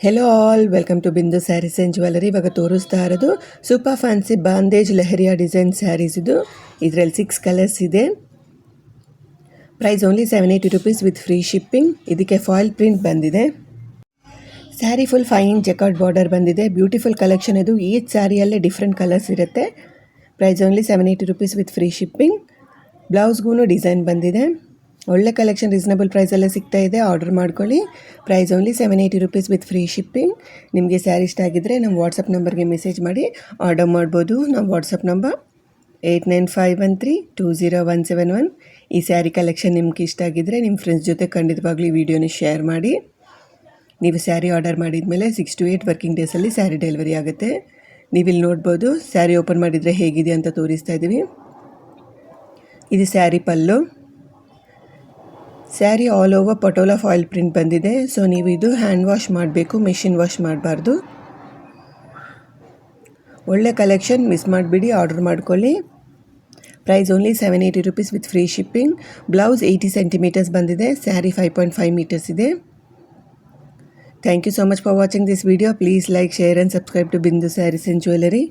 Hello all, welcome to Bindu sarees and jewellery. ಇವಾಗ ತೋರಿಸ್ತಾ ಇರೋದು super fancy bandhej lehariya design saris. ಇದರಲ್ಲಿ 6 ಕಲರ್ಸ್ ಇದೆ. Price only 780 rupees with free shipping. ಇದಕ್ಕೆ ಫಾಯಿಲ್ ಪ್ರಿಂಟ್ ಬಂದಿದೆ. Sari full fine jacquard border ಬಂದಿದೆ. ಬ್ಯೂಟಿಫುಲ್ ಕಲೆಕ್ಷನ್ ಇದು. ಈಚ್ ಸ್ಯಾರಿಯಲ್ಲೇ ಡಿಫ್ರೆಂಟ್ ಕಲರ್ಸ್ ಇರುತ್ತೆ. Price only 780 rupees with free shipping. ಬ್ಲೌಸ್ಗೂ ಡಿಸೈನ್ ಬಂದಿದೆ. ಒಳ್ಳೆ ಕಲೆಕ್ಷನ್ ರೀಸನಬಲ್ ಪ್ರೈಸಲ್ಲೇ ಸಿಗ್ತಾ ಇದೆ. ಆರ್ಡರ್ ಮಾಡ್ಕೊಳ್ಳಿ. Price only 780 rupees with free shipping. ನಿಮಗೆ ಸ್ಯಾರಿ ಇಷ್ಟ ಆಗಿದ್ದರೆ ನಮ್ಮ ವಾಟ್ಸಪ್ ನಂಬರ್ಗೆ ಮೆಸೇಜ್ ಮಾಡಿ ಆರ್ಡರ್ ಮಾಡ್ಬೋದು. ನಮ್ಮ ವಾಟ್ಸಪ್ ನಂಬರ್ 8951320171. ಈ ಸ್ಯಾರಿ ಕಲೆಕ್ಷನ್ ನಿಮ್ಗೆ ಇಷ್ಟ ಆಗಿದ್ದರೆ ನಿಮ್ಮ ಫ್ರೆಂಡ್ಸ್ ಜೊತೆ ಖಂಡಿತವಾಗ್ಲೂ ಈ ವಿಡಿಯೋನ ಶೇರ್ ಮಾಡಿ. ನೀವು ಸ್ಯಾರಿ ಆರ್ಡರ್ ಮಾಡಿದ ಮೇಲೆ 6 to 8 ವರ್ಕಿಂಗ್ ಡೇಸಲ್ಲಿ ಸ್ಯಾರಿ ಡೆಲಿವರಿ ಆಗುತ್ತೆ. ನೀವಿಲ್ಲಿ ನೋಡ್ಬೋದು, ಸ್ಯಾರಿ ಓಪನ್ ಮಾಡಿದರೆ ಹೇಗಿದೆ ಅಂತ ತೋರಿಸ್ತಾ ಇದ್ದೀವಿ. ಇದು sari pallu. Sari all over patola foil print ಬಂದಿದೆ. ಸೊ ನೀವು ಇದು ಹ್ಯಾಂಡ್ ವಾಶ್ ಮಾಡಬೇಕು, ಮೆಷಿನ್ ವಾಶ್ ಮಾಡಬಾರ್ದು. ಒಳ್ಳೆ ಕಲೆಕ್ಷನ್, ಮಿಸ್ ಮಾಡಿಬಿಡಿ, ಆರ್ಡರ್ ಮಾಡ್ಕೊಳ್ಳಿ. Price only 780 rupees with free shipping. Blouse 80 centimeters ಬಂದಿದೆ. ಸ್ಯಾರಿ 5.5 meters ಇದೆ. Thank you so much for watching this video. Please like, share and subscribe to Bindu sarees and jewellery.